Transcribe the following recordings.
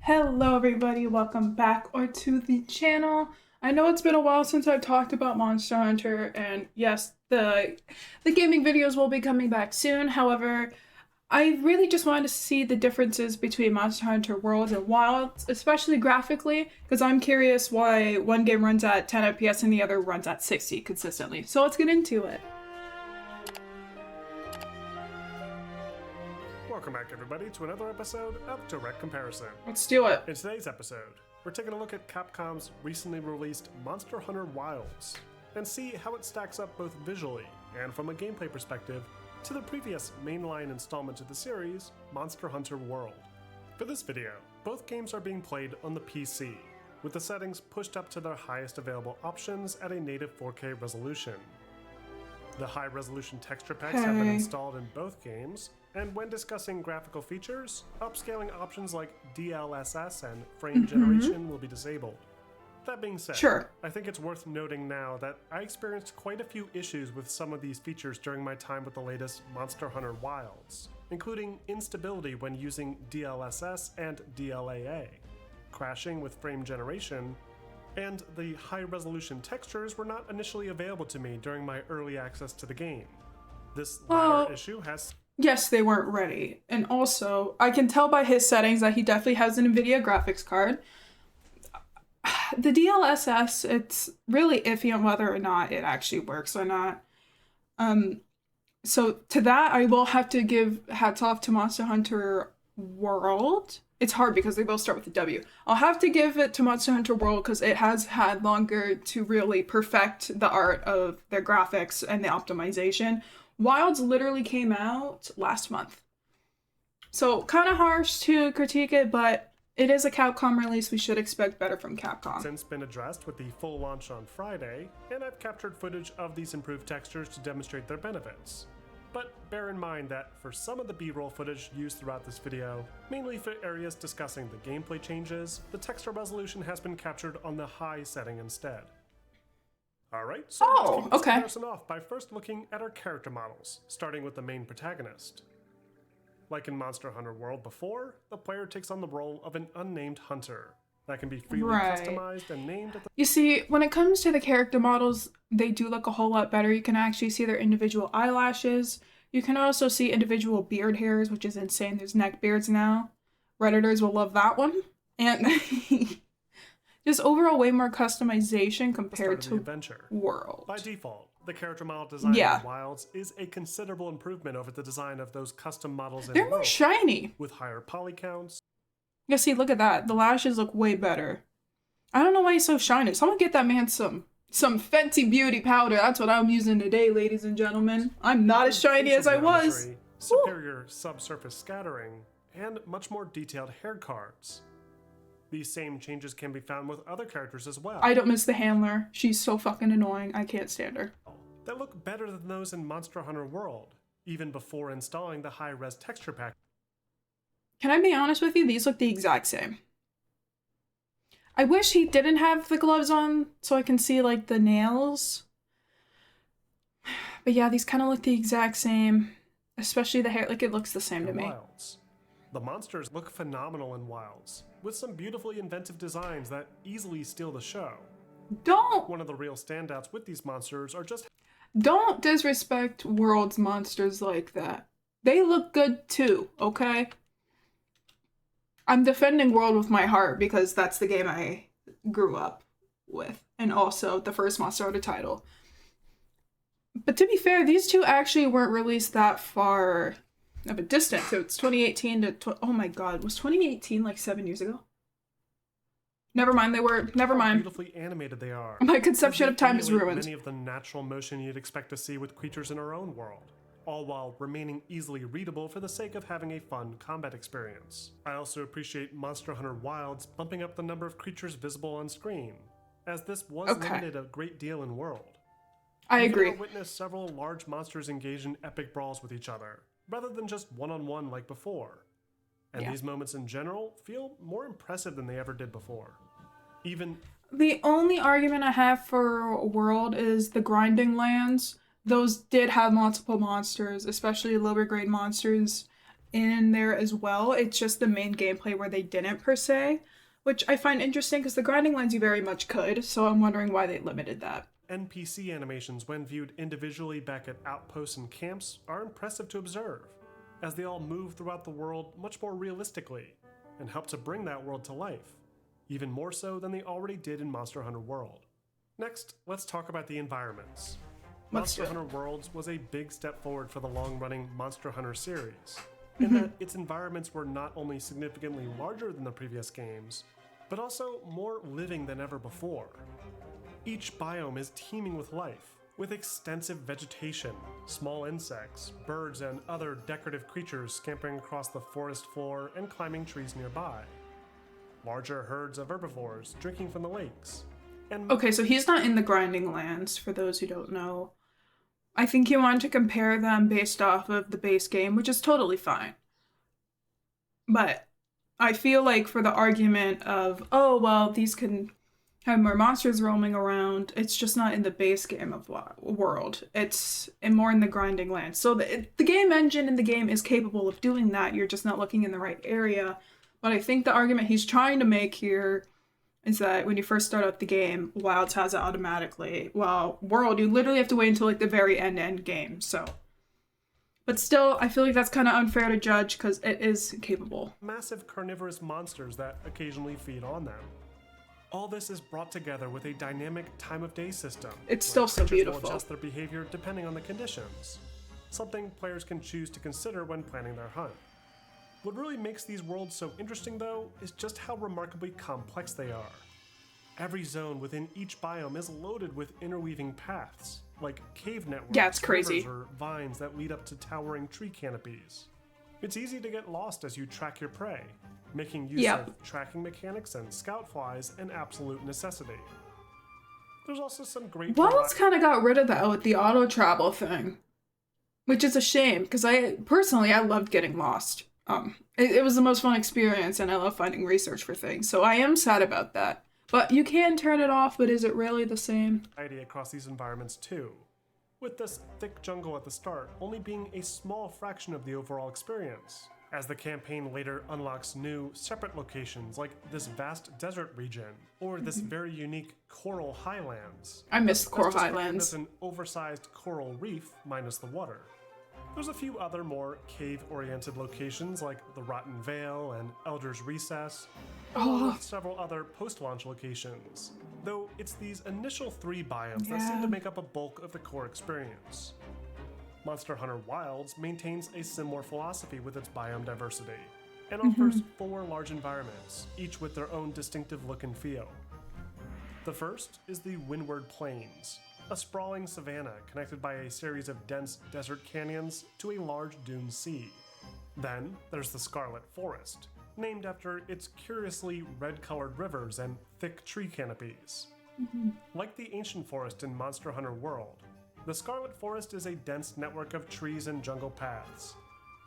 Hello everybody, welcome back to the channel. I know it's been a while since I've talked about Monster Hunter, and yes, the gaming videos will be coming back soon. However, I really just wanted to see the differences between Monster Hunter World and Wilds, especially graphically, because I'm curious why one game runs at 10 FPS and the other runs at 60 consistently. So let's get into it. Welcome back, everybody, to another episode of Direct Comparison. Let's do it. In today's episode, we're taking a look at Capcom's recently released Monster Hunter Wilds and see how it stacks up both visually and from a gameplay perspective to the previous mainline installment of the series, Monster Hunter World. For this video, both games are being played on the PC, with the settings pushed up to their highest available options at a native 4K resolution. The high-resolution texture packs have been installed in both games, and when discussing graphical features, upscaling options like DLSS and frame generation will be disabled. That being said, I think it's worth noting now that I experienced quite a few issues with some of these features during my time with the latest Monster Hunter Wilds, including instability when using DLSS and DLAA, crashing with frame generation, and the high-resolution textures were not initially available to me during my early access to the game. This latter issue has... Yes, they weren't ready. And also, I can tell by his settings that he definitely has an NVIDIA graphics card. The DLSS, it's really iffy on whether or not it actually works or not. So to that, I will have to give hats off to Monster Hunter World. It's hard because they both start with a W. I'll have to give it to Monster Hunter World because it has had longer to really perfect the art of their graphics and the optimization. Wilds literally came out last month. So kind of harsh to critique it, but it is a Capcom release. We should expect better from Capcom. Since been addressed with the full launch on Friday, and I've captured footage of these improved textures to demonstrate their benefits. But bear in mind that for some of the B-roll footage used throughout this video, mainly for areas discussing the gameplay changes, the texture resolution has been captured on the high setting instead. Alright, so let's kick this comparison off by first looking at our character models, starting with the main protagonist. Like in Monster Hunter World before, the player takes on the role of an unnamed hunter that can be freely customized and named at the... You see, when it comes to the character models, they do look a whole lot better. You can actually see their individual eyelashes. You can also see individual beard hairs, which is insane. There's neck beards now. Redditors will love that one. And just overall way more customization compared to World. By default, the character model design in Wilds is a considerable improvement over the design of those custom models in They're more shiny. With higher poly counts. Yeah, see, look at that. The lashes look way better. I don't know why he's so shiny. Someone get that man some Fenty Beauty powder. That's what I'm using today, ladies and gentlemen. I'm not as shiny as I was. Superior subsurface scattering, and much more detailed hair cards. These same changes can be found with other characters as well. I don't miss the handler. She's so fucking annoying. I can't stand her. That look better than those in Monster Hunter World, even before installing the high-res texture pack. Can I be honest with you? These look the exact same. I wish he didn't have the gloves on so I can see like the nails. But yeah, these kind of look the exact same. Especially the hair, like it looks the same to me. Wilds. The monsters look phenomenal in Wilds, with some beautifully inventive designs that easily steal the show. One of the real standouts with these monsters are just... Don't disrespect World's monsters like that. They look good too, okay? I'm defending World with my heart because that's the game I grew up with. And also the first Monster Hunter title. But to be fair, these two actually weren't released that far of a distance. So it's 2018 to... oh my god, was 2018 like 7 years ago? Never mind, never mind. How beautifully animated they are. My conception of time is ruined. Many of the natural motion you'd expect to see with creatures in our own world, all while remaining easily readable for the sake of having a fun combat experience. I also appreciate Monster Hunter Wilds bumping up the number of creatures visible on screen, as this was limited a great deal in World. I agree. You witnessed several large monsters engage in epic brawls with each other, rather than just one-on-one like before. And these moments in general feel more impressive than they ever did before. The only argument I have for World is the grinding lands. Those did have multiple monsters, especially lower grade monsters. in there as well. It's just the main gameplay where they didn't per se, which I find interesting because the grinding lines you very much could, so I'm wondering why they limited that. NPC animations, when viewed individually back at outposts and camps, are impressive to observe, as they all move throughout the world much more realistically and help to bring that world to life, even more so than they already did in Monster Hunter World. Next, let's talk about the environments. Monster Hunter Worlds was a big step forward for the long-running Monster Hunter series, in that its environments were not only significantly larger than the previous games, but also more living than ever before. Each biome is teeming with life, with extensive vegetation, small insects, birds, and other decorative creatures scampering across the forest floor and climbing trees nearby. Larger herds of herbivores drinking from the lakes. And okay, so he's not in the grinding lands, for those who don't know. I think he wanted to compare them based off of the base game, which is totally fine. But I feel like for the argument of, oh, well, these can have more monsters roaming around, it's just not in the base game of world. It's more in the grinding land. So the game engine in the game is capable of doing that. You're just not looking in the right area. But I think the argument he's trying to make here is that when you first start out the game, Wilds has it automatically. Well, World, you literally have to wait until like the very end game. So, but still, I feel like that's kind of unfair to judge because it is capable. massive carnivorous monsters that occasionally feed on them. All this is brought together with a dynamic time of day system. It's still so creatures beautiful. will adjust their behavior depending on the conditions, something players can choose to consider when planning their hunt. What really makes these worlds so interesting, though, is just how remarkably complex they are. Every zone within each biome is loaded with interweaving paths, like cave networks, Yeah, it's crazy. rivers, or vines that lead up to towering tree canopies. It's easy to get lost as you track your prey, making use of tracking mechanics and scout flies an absolute necessity. There's also some great Wilds kind of got rid of that with the auto travel thing, which is a shame because I loved getting lost. It was the most fun experience, and I love finding research for things. So I am sad about that. But you can turn it off, but is it really the same? variety across these environments too, with this thick jungle at the start only being a small fraction of the overall experience, as the campaign later unlocks new, separate locations like this vast desert region, or this very unique coral highlands. I miss the Coral That's described Highlands. as an oversized coral reef minus the water. There's a few other more cave-oriented locations like the Rotten Vale and Elder's Recess, along with several other post-launch locations, though it's these initial 3 biomes that seem to make up a bulk of the core experience. Monster Hunter Wilds maintains a similar philosophy with its biome diversity, and offers 4 large environments, each with their own distinctive look and feel. The first is the Windward Plains, a sprawling savanna connected by a series of dense desert canyons to a large dune sea. Then there's the Scarlet Forest, named after its curiously red-colored rivers and thick tree canopies. Like the ancient forest in Monster Hunter World, the Scarlet Forest is a dense network of trees and jungle paths,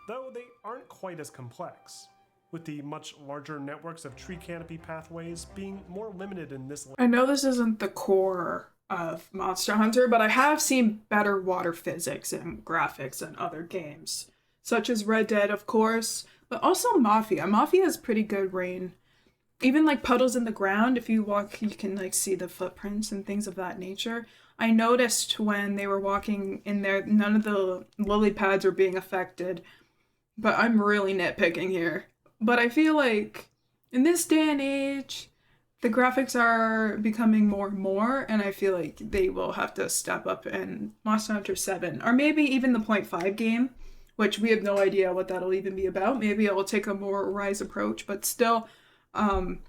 though they aren't quite as complex, with the much larger networks of tree canopy pathways being more limited in this. I know this isn't the core of Monster Hunter, but I have seen better water physics and graphics in other games, such as Red Dead, of course, but also Mafia. Mafia has pretty good rain. Even like puddles in the ground, if you walk, you can like see the footprints and things of that nature. I noticed when they were walking in there, none of the lily pads were being affected, but I'm really nitpicking here. But I feel like in this day and age, the graphics are becoming more and more, and I feel like they will have to step up in Monster Hunter 7, or maybe even the 0.5 game, which we have no idea what that'll even be about. Maybe it will take a more Rise approach, but still, the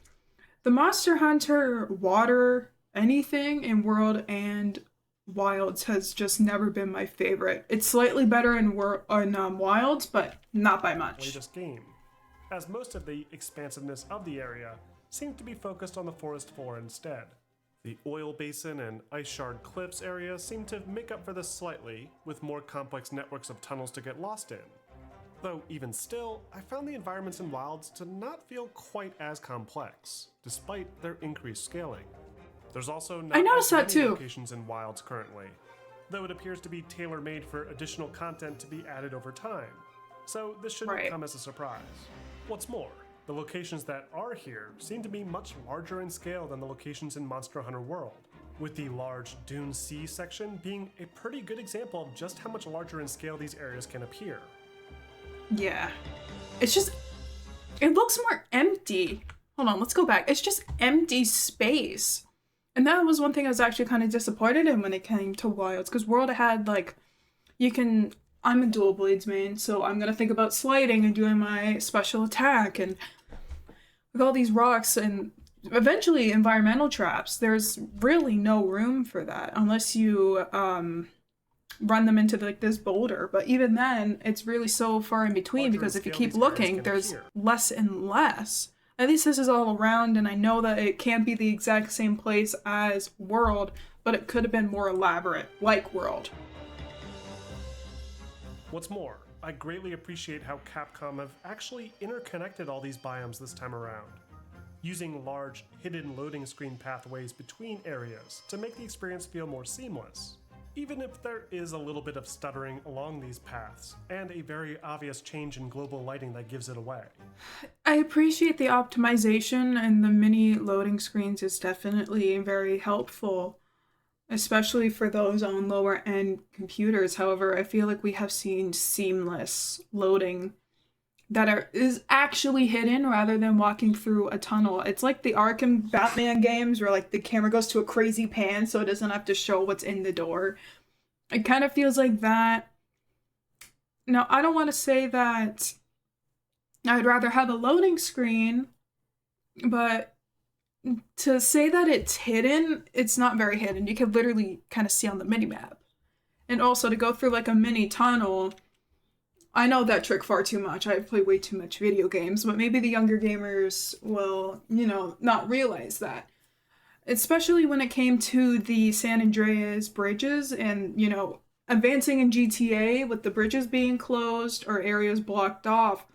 Monster Hunter water anything in World and Wilds has just never been my favorite. It's slightly better in Wilds, but not by much. Latest game, as most of the expansiveness of the area seemed to be focused on the forest floor instead. The oil basin and ice shard cliffs area seem to make up for this slightly, with more complex networks of tunnels to get lost in. Though even still, I found the environments in Wilds to not feel quite as complex, despite their increased scaling. There's also not I noticed as that many too. locations in Wilds currently, though it appears to be tailor-made for additional content to be added over time. so this shouldn't Right. come as a surprise. What's more, the locations that are here seem to be much larger in scale than the locations in Monster Hunter World, with the large Dune Sea section being a pretty good example of just how much larger in scale these areas can appear. Yeah. It's just, it looks more empty. Hold on, let's go back. It's just empty space. And that was one thing I was actually kind of disappointed in when it came to Wilds, because World had, like, I'm a dual blades main, so I'm gonna think about sliding and doing my special attack, and with all these rocks and eventually environmental traps, there's really no room for that unless you run them into like this boulder. But even then, it's really so far in between, Larger because if you scale keep these areas looking, can there's appear. less and less. At least this is all around, and I know that it can't be the exact same place as World, but it could have been more elaborate, like World. What's more, I greatly appreciate how Capcom have actually interconnected all these biomes this time around, using large, hidden loading screen pathways between areas to make the experience feel more seamless, even if there is a little bit of stuttering along these paths, and a very obvious change in global lighting that gives it away. I appreciate the optimization, and the mini loading screens is definitely very helpful, especially for those on lower end computers. However, I feel like we have seen seamless loading that is actually hidden rather than walking through a tunnel. It's like the Arkham Batman games where like the camera goes to a crazy pan so it doesn't have to show what's in the door. It kind of feels like that. Now, I don't want to say that I'd rather have a loading screen, but to say that it's hidden, it's not very hidden. You can literally kind of see on the minimap. And also to go through like a mini tunnel, I know that trick far too much. I play way too much video games, but maybe the younger gamers will, not realize that. Especially when it came to the San Andreas bridges and, advancing in GTA with the bridges being closed or areas blocked off,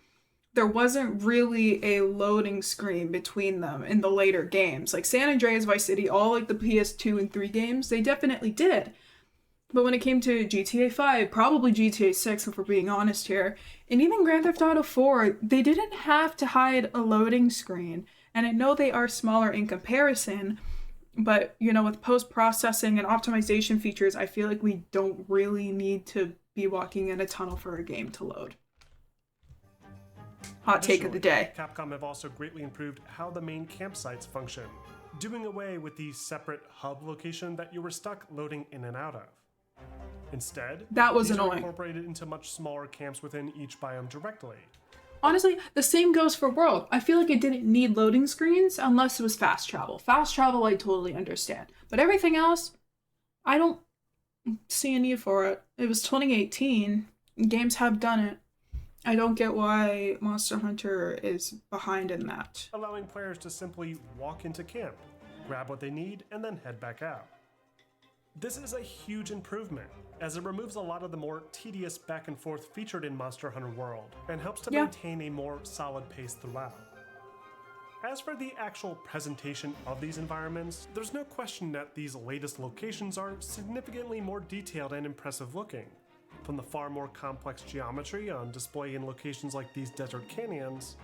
there wasn't really a loading screen between them in the later games. Like San Andreas, Vice City, all like the PS2 and 3 games, they definitely did. But when it came to GTA 5, probably GTA 6 if we're being honest here, and even Grand Theft Auto 4, they didn't have to hide a loading screen. And I know they are smaller in comparison, but with post-processing and optimization features, I feel like we don't really need to be walking in a tunnel for a game to load. Hot take of the day. Capcom have also greatly improved how the main campsites function, doing away with the separate hub location that you were stuck loading in and out of. Instead, That was these are annoying. incorporated into much smaller camps within each biome directly. Honestly, the same goes for World. I feel like it didn't need loading screens unless it was fast travel. Fast travel, I totally understand. But everything else, I don't see a need for it. It was 2018. Games have done it. I don't get why Monster Hunter is behind in that. Allowing players to simply walk into camp, grab what they need, and then head back out. This is a huge improvement, as it removes a lot of the more tedious back and forth featured in Monster Hunter World, and helps to maintain a more solid pace throughout. As for the actual presentation of these environments, there's no question that these latest locations are significantly more detailed and impressive looking. From the far more complex geometry on display in locations like these desert canyons,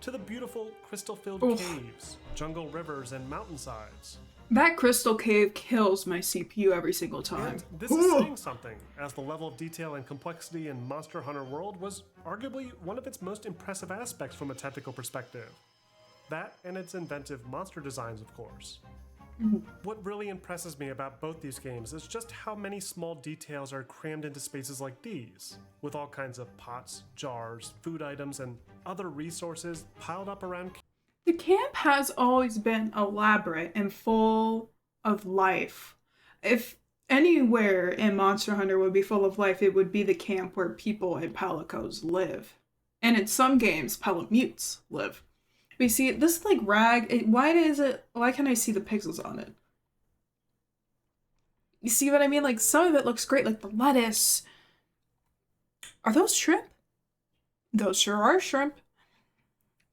to the beautiful crystal-filled caves, jungle rivers, and mountainsides. That crystal cave kills my CPU every single time. And this is saying something, as the level of detail and complexity in Monster Hunter World was arguably one of its most impressive aspects from a technical perspective. That and its inventive monster designs, of course. What really impresses me about both these games is just how many small details are crammed into spaces like these, with all kinds of pots, jars, food items, and other resources piled up around. The camp has always been elaborate and full of life. If anywhere in Monster Hunter would be full of life, it would be the camp where people and palicos live. And in some games, palamutes live. We see this like rag. Why can't I see the pixels on it? You see what I mean? Like some of it looks great, like the lettuce. Are those shrimp? Those sure are shrimp.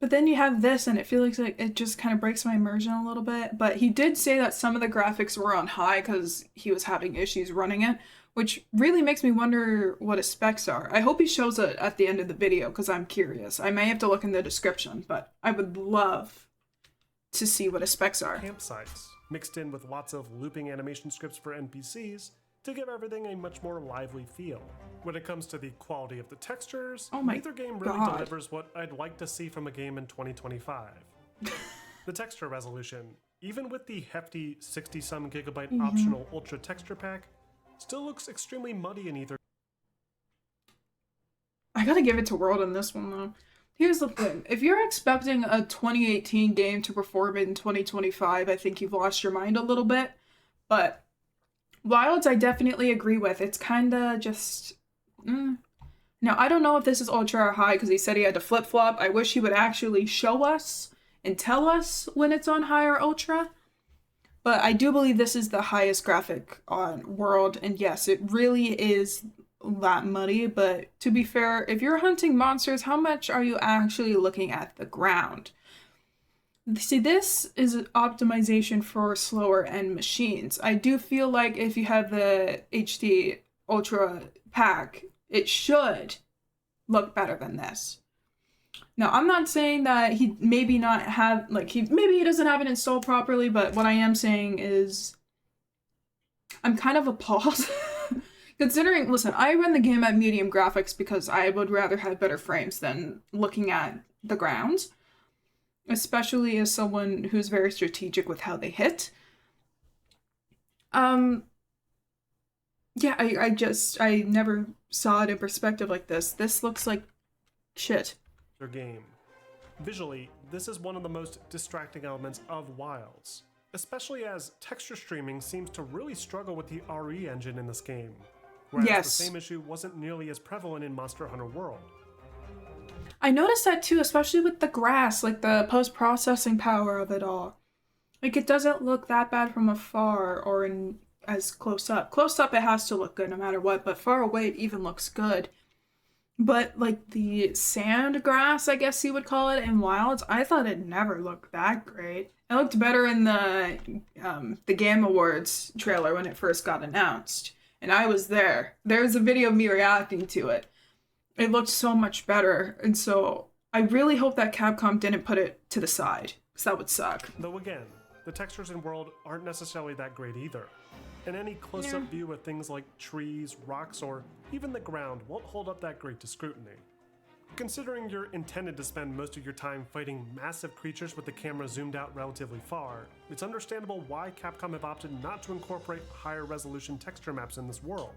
But then you have this and it feels like it just kind of breaks my immersion a little bit. But he did say that some of the graphics were on high because he was having issues running it, which really makes me wonder what his specs are. I hope he shows it at the end of the video because I'm curious. I may have to look in the description, but I would love to see what his specs are. Campsites, mixed in with lots of looping animation scripts for NPCs to give everything a much more lively feel. When it comes to the quality of the textures, neither game really delivers what I'd like to see from a game in 2025. The texture resolution, even with the hefty 60-some gigabyte optional Ultra texture pack, still looks extremely muddy in either. I gotta give it to World on this one though. Here's the thing. If you're expecting a 2018 game to perform in 2025, I think you've lost your mind a little bit. But Wilds, I definitely agree with. It's kinda just... Now, I don't know if this is ultra or high because he said he had to flip-flop. I wish he would actually show us and tell us when it's on high or ultra. But I do believe this is the highest graphic on World. And yes, it really is that muddy. But to be fair, if you're hunting monsters, how much are you actually looking at the ground? See, this is an optimization for slower end machines. I do feel like if you have the HD Ultra pack, it should look better than this. Now, I'm not saying that he maybe not have, like, maybe he doesn't have it installed properly, but what I am saying is I'm kind of appalled. Considering, listen, I run the game at medium graphics because I would rather have better frames than looking at the ground. Especially as someone who's very strategic with how they hit. Yeah, I never saw it in perspective like this. This looks like shit. Their game. Visually, this is one of the most distracting elements of Wilds, especially as texture streaming seems to really struggle with the RE engine in this game, whereas the same issue wasn't nearly as prevalent in Monster Hunter World. I noticed that too, especially with the grass, like the post-processing power of it all. Like, it doesn't look that bad from afar or in as close up. Close up, it has to look good no matter what, but far away, it even looks good. But, like, the sand grass, I guess you would call it, in Wilds, I thought it never looked that great. It looked better in the Game Awards trailer when it first got announced. And I was there. There was a video of me reacting to it. It looked so much better, and so I really hope that Capcom didn't put it to the side, because that would suck. Though again, the textures in World aren't necessarily that great either, and any close-up view of things like trees, rocks, or even the ground won't hold up that great to scrutiny. Considering you're intended to spend most of your time fighting massive creatures with the camera zoomed out relatively far, it's understandable why Capcom have opted not to incorporate higher resolution texture maps in this world.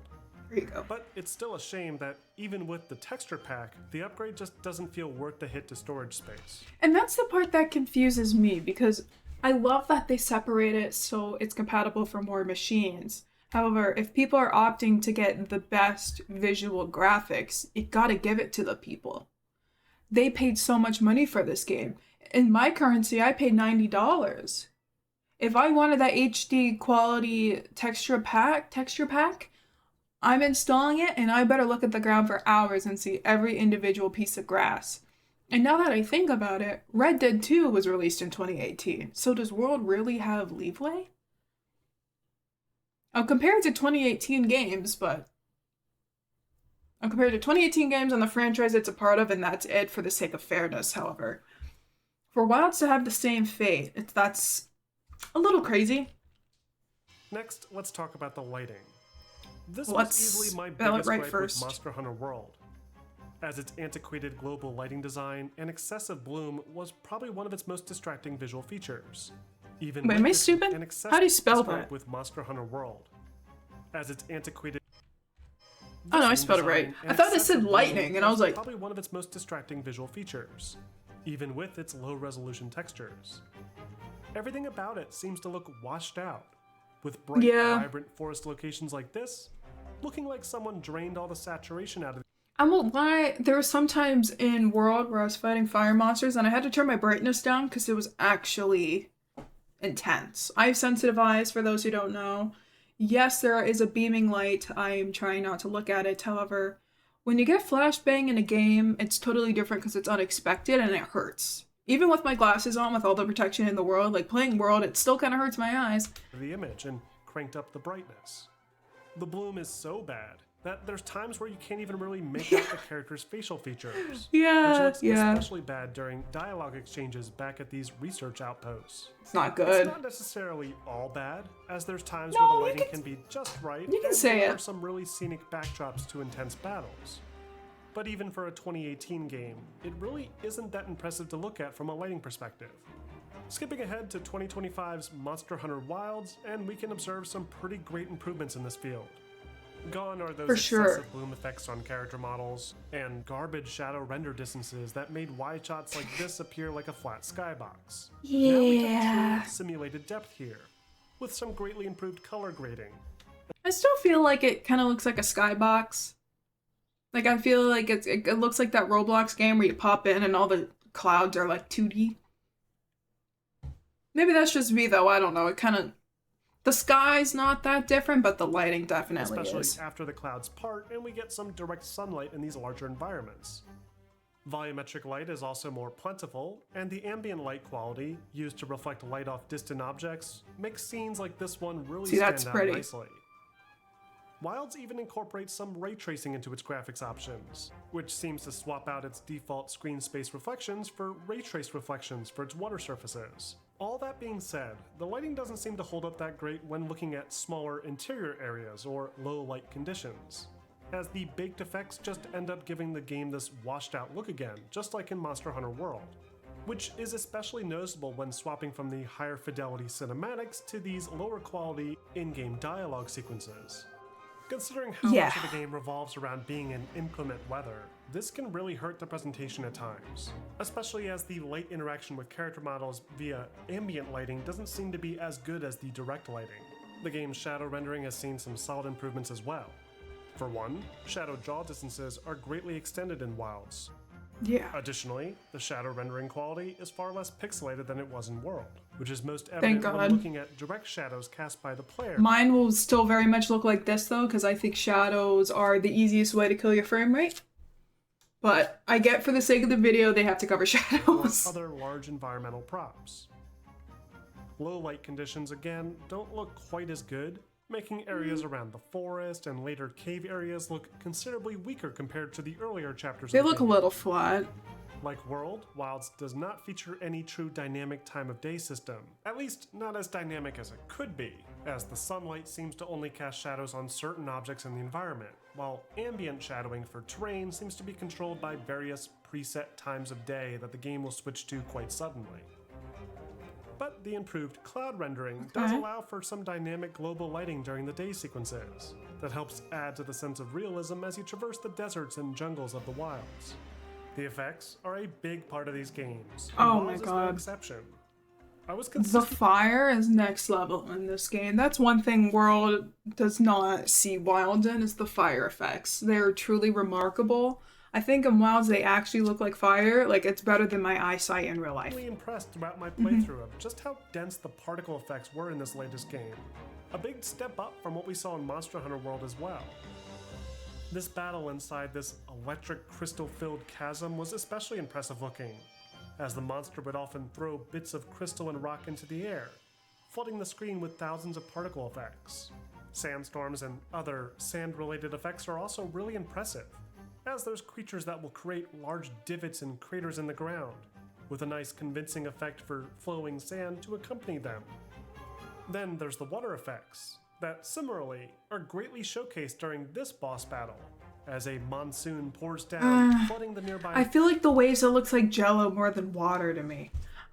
There you go. But it's still a shame that even with the texture pack, the upgrade just doesn't feel worth the hit to storage space. And that's the part that confuses me, because I love that they separate it so it's compatible for more machines. However, if people are opting to get the best visual graphics, you gotta give it to the people. They paid so much money for this game. In my currency, I paid $90. If I wanted that HD quality texture pack, I'm installing it, and I better look at the ground for hours and see every individual piece of grass. And now that I think about it, Red Dead 2 was released in 2018. So does World really have leeway? I'll compare it to 2018 games, but I'll compare it to 2018 games on the franchise it's a part of, and that's it for the sake of fairness, however. For Wilds to have the same fate, that's a little crazy. Next, let's talk about the lighting. This was easily my biggest gripe with Monster Hunter World, as its antiquated global lighting design and excessive bloom was probably one of its most distracting visual features. Even wait, am I stupid? How do you spell that? With Monster Hunter World, as its antiquated. Oh no, I spelled it right. I thought it said lightning, and I was like, probably one of its most distracting visual features, even with its low-resolution textures. Everything about it seems to look washed out, with bright, vibrant forest locations like this, looking like someone drained all the saturation out of it. I won't lie, there were some times in World where I was fighting fire monsters and I had to turn my brightness down because it was actually intense. I have sensitive eyes, for those who don't know. Yes, there is a beaming light. I'm trying not to look at it. However, when you get flashbang in a game, it's totally different because it's unexpected and it hurts. Even with my glasses on, with all the protection in the world, like playing World, it still kind of hurts my eyes. The image and cranked up the brightness. The bloom is so bad that there's times where you can't even really make out the character's facial features. Which looks especially bad during dialogue exchanges back at these research outposts. It's not good. It's not necessarily all bad, as there's times where the lighting can be just right, you can and say there it. are some really scenic backdrops to intense battles. But even for a 2018 game, it really isn't that impressive to look at from a lighting perspective. Skipping ahead to 2025's Monster Hunter Wilds, and we can observe some pretty great improvements in this field. Gone are those excessive bloom effects on character models, and garbage shadow render distances that made wide shots like this appear like a flat skybox. Now we have true simulated depth here, with some greatly improved color grading. I still feel like it kind of looks like a skybox. Like, I feel like it looks like that Roblox game where you pop in and all the clouds are like 2D. Maybe that's just me though, I don't know. It kind of... The sky's not that different, but the lighting definitely Especially is. after the clouds part and we get some direct sunlight in these larger environments. Volumetric light is also more plentiful, and the ambient light quality, used to reflect light off distant objects, makes scenes like this one really stand out nicely. Wilds even incorporates some ray tracing into its graphics options, which seems to swap out its default screen space reflections for ray trace reflections for its water surfaces. All that being said, the lighting doesn't seem to hold up that great when looking at smaller interior areas or low light conditions, as the baked effects just end up giving the game this washed out look again, just like in Monster Hunter World, which is especially noticeable when swapping from the higher fidelity cinematics to these lower quality in-game dialogue sequences. Considering how much of the game revolves around being in inclement weather, this can really hurt the presentation at times, especially as the light interaction with character models via ambient lighting doesn't seem to be as good as the direct lighting. The game's shadow rendering has seen some solid improvements as well. For one, shadow draw distances are greatly extended in Wilds. Additionally, the shadow rendering quality is far less pixelated than it was in World, which is most evident when looking at direct shadows cast by the player. Mine will still very much look like this though, because I think shadows are the easiest way to kill your frame rate. But I get for the sake of the video, they have to cover shadows. Or other large environmental props. Low light conditions again don't look quite as good, making areas around the forest and later cave areas look considerably weaker compared to the earlier chapters. They look a little flat. Like World, Wilds does not feature any true dynamic time of day system, at least not as dynamic as it could be, as the sunlight seems to only cast shadows on certain objects in the environment, while ambient shadowing for terrain seems to be controlled by various preset times of day that the game will switch to quite suddenly. But the improved cloud rendering does allow for some dynamic global lighting during the day sequences that helps add to the sense of realism as you traverse the deserts and jungles of the wilds. The effects are a big part of these games. Oh my god. No exception. The fire is next level in this game. That's one thing World does not see Wilds in, is the fire effects. They're truly remarkable. I think in Wilds they actually look like fire. Like, it's better than my eyesight in real life. I'm really impressed throughout my playthrough of just how dense the particle effects were in this latest game. A big step up from what we saw in Monster Hunter World as well. This battle inside this electric crystal-filled chasm was especially impressive looking, as the monster would often throw bits of crystal and rock into the air, flooding the screen with thousands of particle effects. Sandstorms and other sand-related effects are also really impressive, as there's creatures that will create large divots and craters in the ground, with a nice convincing effect for flowing sand to accompany them. Then there's the water effects, that similarly are greatly showcased during this boss battle, as a monsoon pours down, flooding the nearby... I feel like the waves, it looks like jello more than water to me.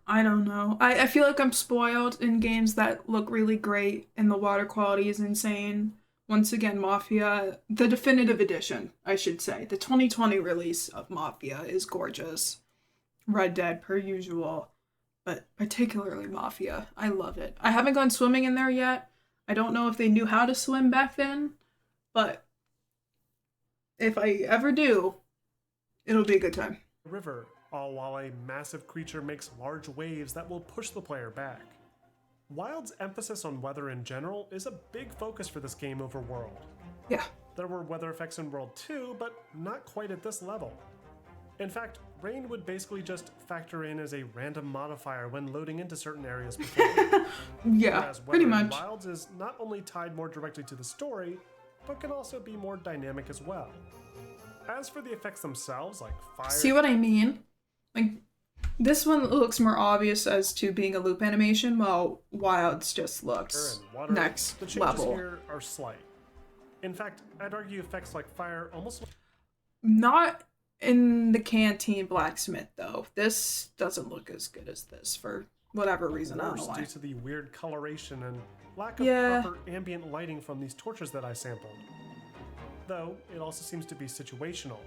I don't know. I feel like I'm spoiled in games that look really great and the water quality is insane. Once again, Mafia, the definitive edition, I should say. The 2020 release of Mafia is gorgeous. Red Dead, per usual. But particularly Mafia. I love it. I haven't gone swimming in there yet. I don't know if they knew how to swim back then. But if I ever do, it'll be a good time. River, all while a massive creature makes large waves that will push the player back. Wild's emphasis on weather in general is a big focus for this game over World. Yeah. There were weather effects in World too, but not quite at this level. In fact, rain would basically just factor in as a random modifier when loading into certain areas before. Yeah, Whereas pretty weather in much. Wilds is not only tied more directly to the story, but can also be more dynamic as well. As for the effects themselves, like fire... See what I mean? Like, this one looks more obvious as to being a loop animation, while Wilds just looks water, next the changes level. here are slight. In fact, I'd argue effects like fire almost... Not in the Canteen Blacksmith, though. This doesn't look as good as this for whatever reason. I don't know why. Due to the weird coloration and lack of proper ambient lighting from these torches that I sampled. Though, it also seems to be situational,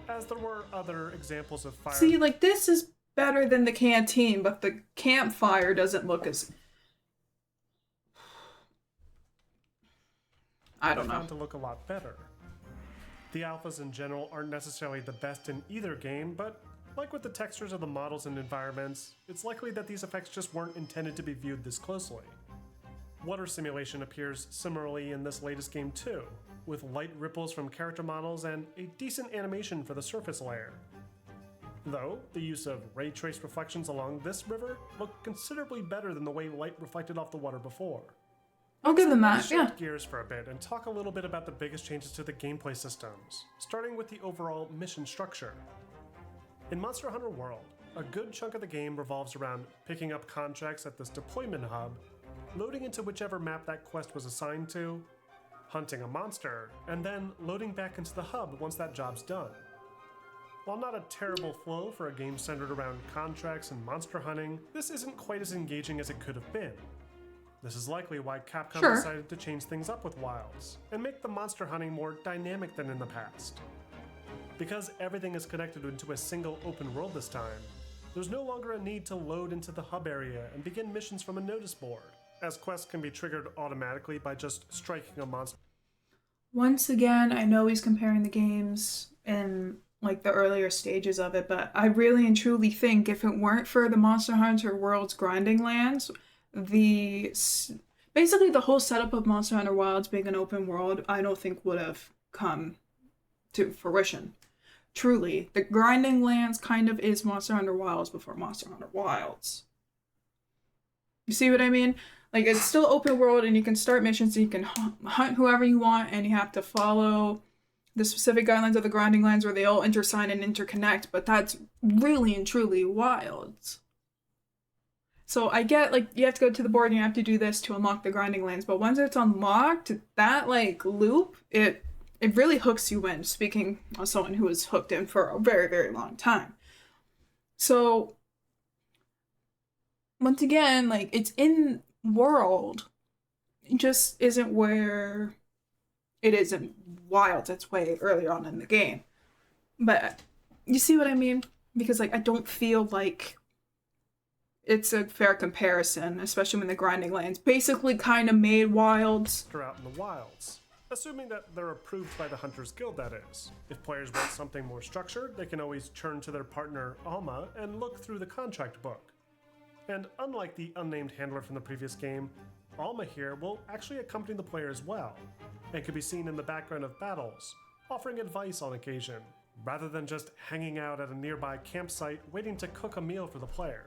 as there were other examples of fire... See, like, this is better than the canteen, but the campfire doesn't look as... I don't know. Found to look a lot better. The alphas in general aren't necessarily the best in either game, but like with the textures of the models and environments, it's likely that these effects just weren't intended to be viewed this closely. Water simulation appears similarly in this latest game too, with light ripples from character models and a decent animation for the surface layer. Though, the use of ray trace reflections along this river looked considerably better than the way light reflected off the water before. I'll give them that, Let's shift gears for a bit and talk a little bit about the biggest changes to the gameplay systems, starting with the overall mission structure. In Monster Hunter World, a good chunk of the game revolves around picking up contracts at this deployment hub, loading into whichever map that quest was assigned to, hunting a monster, and then loading back into the hub once that job's done. While not a terrible flow for a game centered around contracts and monster hunting, this isn't quite as engaging as it could have been. This is likely why Capcom decided to change things up with Wilds, and make the monster hunting more dynamic than in the past. Because everything is connected into a single open world this time, there's no longer a need to load into the hub area and begin missions from a notice board, as quests can be triggered automatically by just striking a monster. Once again, I know he's comparing the games in like the earlier stages of it, but I really and truly think if it weren't for the Monster Hunter World's grinding lands, basically the whole setup of Monster Hunter Wilds being an open world, I don't think would have come to fruition. Truly, the grinding lands kind of is Monster Hunter Wilds before Monster Hunter Wilds. You see what I mean? Like, it's still open world and you can start missions and you can hunt whoever you want and you have to follow the specific guidelines of the grinding lands where they all intersign and interconnect, but that's really and truly Wilds. So I get, like, you have to go to the board and you have to do this to unlock the grinding lands, but once it's unlocked, that, like, loop, it really hooks you in, speaking of someone who was hooked in for a very, very long time. So, once again, like, it's in world, it just isn't where it is in Wilds. It's way earlier on in the game. But, you see what I mean? Because, like, I don't feel like it's a fair comparison, especially when the grinding lands basically kind of made Wilds. Out in the wilds, assuming that they're approved by the Hunters Guild, that is. If players want something more structured, they can always turn to their partner Alma and look through the contract book. And unlike the unnamed handler from the previous game, Alma here will actually accompany the player as well, and can be seen in the background of battles, offering advice on occasion, rather than just hanging out at a nearby campsite waiting to cook a meal for the player.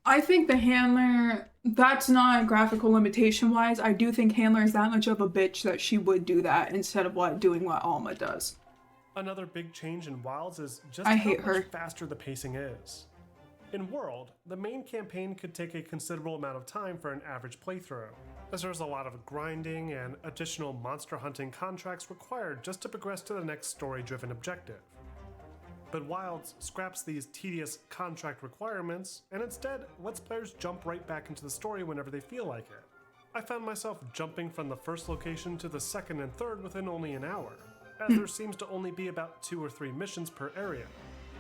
I think the handler, that's not graphical limitation wise. I do think handler is that much of a bitch that she would do that instead of doing what Alma does. Another big change in Wilds is just how much faster the pacing is. In World, the main campaign could take a considerable amount of time for an average playthrough, as there's a lot of grinding and additional monster hunting contracts required just to progress to the next story-driven objective. But Wilds scraps these tedious contract requirements and instead lets players jump right back into the story whenever they feel like it. I found myself jumping from the first location to the second and third within only an hour, as there seems to only be about 2 or 3 missions per area,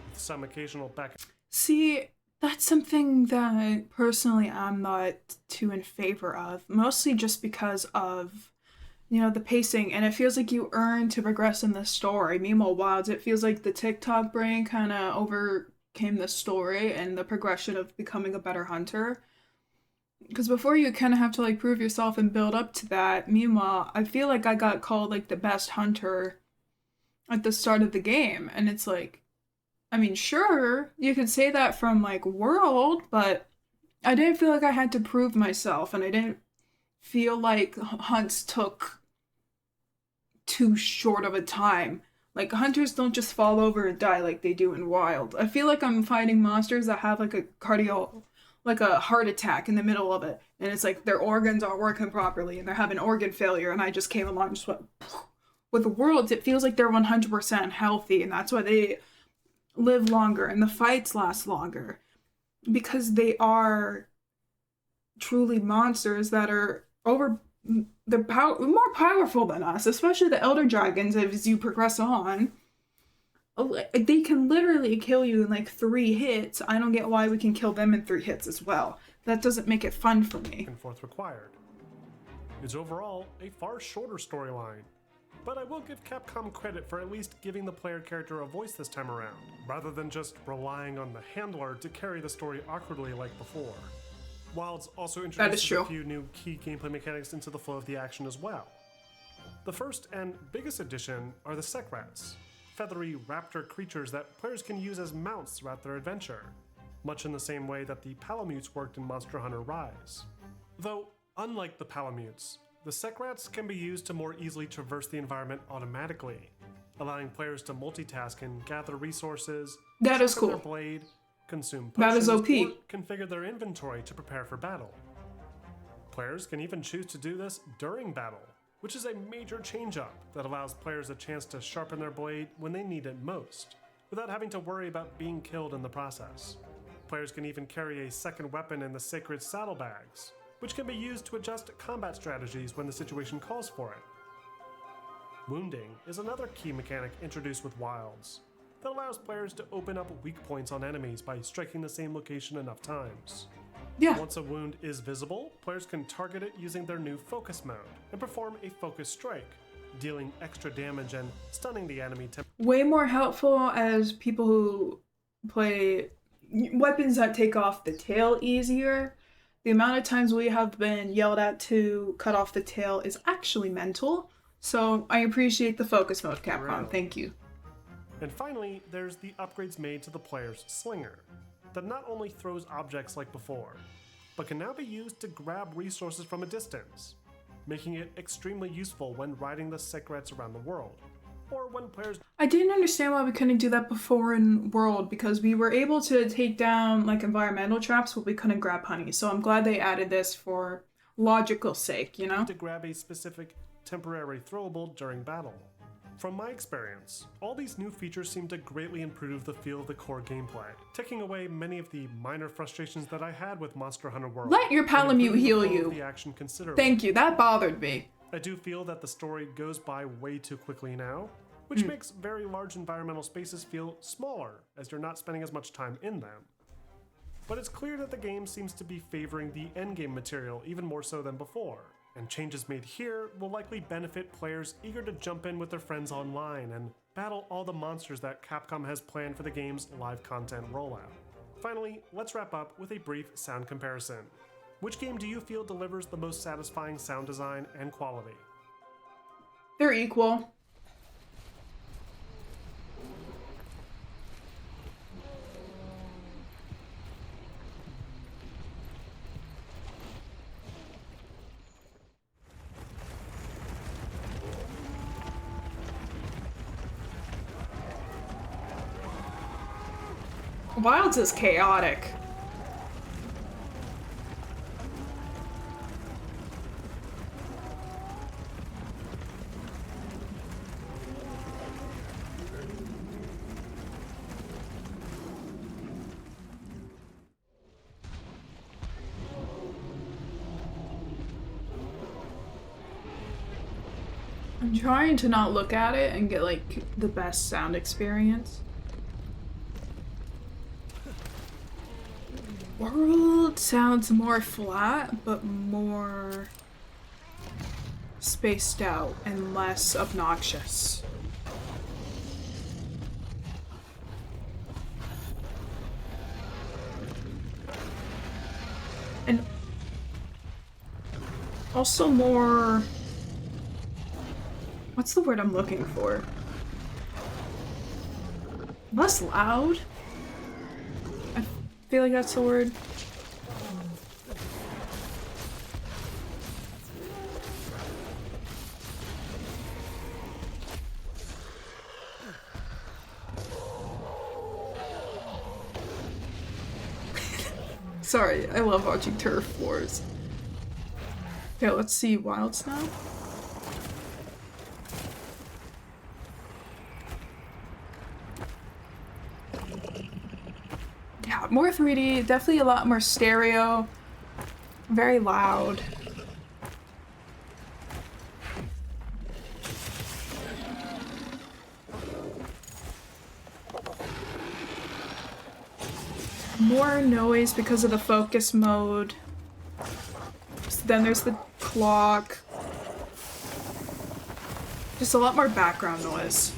with some occasional back. See, that's something that personally I'm not too in favor of, mostly just because of the pacing, and it feels like you earn to progress in the story. Meanwhile, Wilds, it feels like the TikTok brain kind of overcame the story and the progression of becoming a better hunter. Because before you kind of have to prove yourself and build up to that. Meanwhile, I feel like I got called the best hunter at the start of the game, and it's I mean, sure, you could say that from World, but I didn't feel like I had to prove myself, and I didn't feel like hunts took too short of a time. Like, hunters don't just fall over and die like they do in Wild. I feel like I'm fighting monsters that have like a heart attack in the middle of it. And it's like their organs aren't working properly and they're having organ failure. And I just came along and just went, with the Worlds, it feels like they're 100% healthy. And that's why they live longer and the fights last longer. Because they are truly monsters that are more powerful than us, especially the elder dragons. As you progress on, they can literally kill you in like 3 hits. I don't get why we can kill them in 3 hits as well. That doesn't make it fun for me. And forth required. It's overall a far shorter storyline, but I will give Capcom credit for at least giving the player character a voice this time around, rather than just relying on the handler to carry the story awkwardly like before. Wilds also introduces a few new key gameplay mechanics into the flow of the action as well. The first and biggest addition are the Sekrats, feathery raptor creatures that players can use as mounts throughout their adventure, much in the same way that the Palamutes worked in Monster Hunter Rise. Though, unlike the Palamutes, the Sekrats can be used to more easily traverse the environment automatically, allowing players to multitask and gather resources, that is cool. Their blade, consume that potions, is OP. or configure their inventory to prepare for battle. Players can even choose to do this during battle, which is a major change-up that allows players a chance to sharpen their blade when they need it most, without having to worry about being killed in the process. Players can even carry a second weapon in the sacred saddlebags, which can be used to adjust combat strategies when the situation calls for it. Wounding is another key mechanic introduced with Wilds that allows players to open up weak points on enemies by striking the same location enough times. Yeah. Once a wound is visible, players can target it using their new focus mode and perform a focus strike, dealing extra damage and stunning the enemy. Way more helpful as people who play weapons that take off the tail easier. The amount of times we have been yelled at to cut off the tail is actually mental. So I appreciate the focus mode, Capcom. Thank you. And finally, there's the upgrades made to the player's slinger, that not only throws objects like before, but can now be used to grab resources from a distance, making it extremely useful when riding the Sekrats around the world, or when players... I didn't understand why we couldn't do that before in World, because we were able to take down like environmental traps, but we couldn't grab honey. So I'm glad they added this for logical sake, you know? To grab a specific temporary throwable during battle. From my experience, all these new features seem to greatly improve the feel of the core gameplay, taking away many of the minor frustrations that I had with Monster Hunter World. Let your Palamute heal you. The action considerably. Thank you, that bothered me. I do feel that the story goes by way too quickly now, which makes very large environmental spaces feel smaller, as you're not spending as much time in them. But it's clear that the game seems to be favoring the endgame material even more so than before. And changes made here will likely benefit players eager to jump in with their friends online and battle all the monsters that Capcom has planned for the game's live content rollout. Finally, let's wrap up with a brief sound comparison. Which game do you feel delivers the most satisfying sound design and quality? They're equal. Wilds is chaotic. I'm trying to not look at it and get like the best sound experience. World sounds more flat, but more spaced out and less obnoxious. And also more... What's the word I'm looking for? Less loud? I feel like that's the word. Sorry, I love watching turf wars. Okay, let's see wilds now. Yeah, more 3D, definitely a lot more stereo. Very loud. More noise because of the focus mode. So then there's the clock. Just a lot more background noise.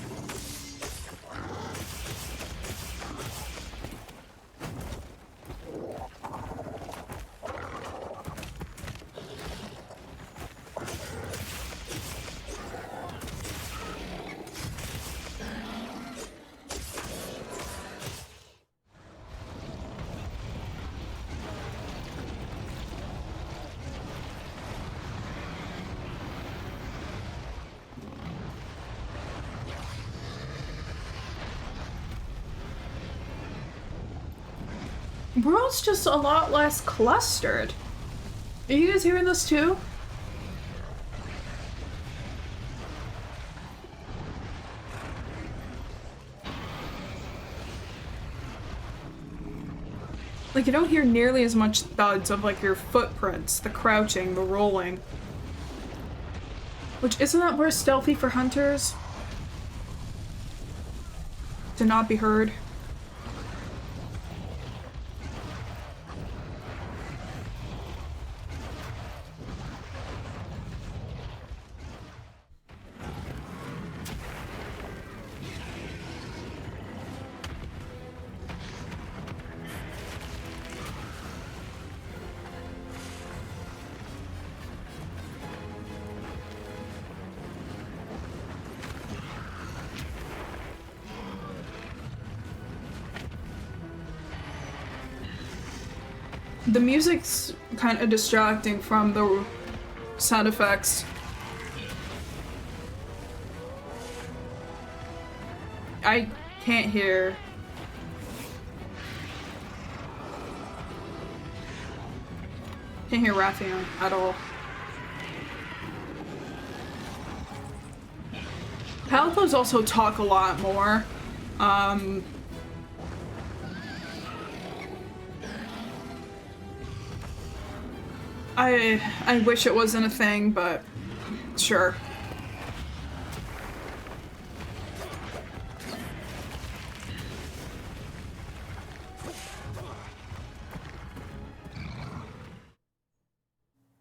World's just a lot less clustered. Are you guys hearing this too? Like, you don't hear nearly as much thuds of, like, your footprints, the crouching, the rolling. Which, isn't that more stealthy for hunters? To not be heard. The music's kind of distracting from the sound effects. I can't hear. Can't hear Rathian at all. Palatos also talk a lot more. I wish it wasn't a thing, but sure.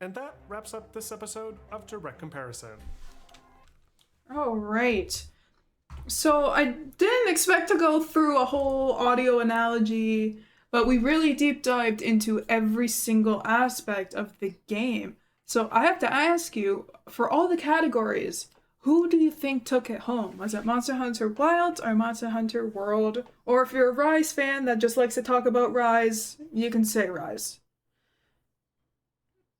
And that wraps up this episode of Direct Comparison. All right. So I didn't expect to go through a whole audio analogy, but we really deep dived into every single aspect of the game. So I have to ask you, for all the categories, who do you think took it home? Was it Monster Hunter Wilds or Monster Hunter World? Or if you're a Rise fan that just likes to talk about Rise, you can say Rise.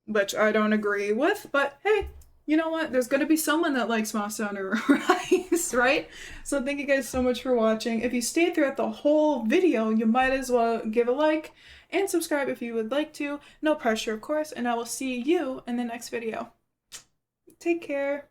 Which I don't agree with, but hey, you know what? There's gonna be someone that likes Monster Hunter Rise, right? So thank you guys so much for watching. If you stayed throughout the whole video, you might as well give a like and subscribe if you would like to. No pressure, of course, and I will see you in the next video. Take care.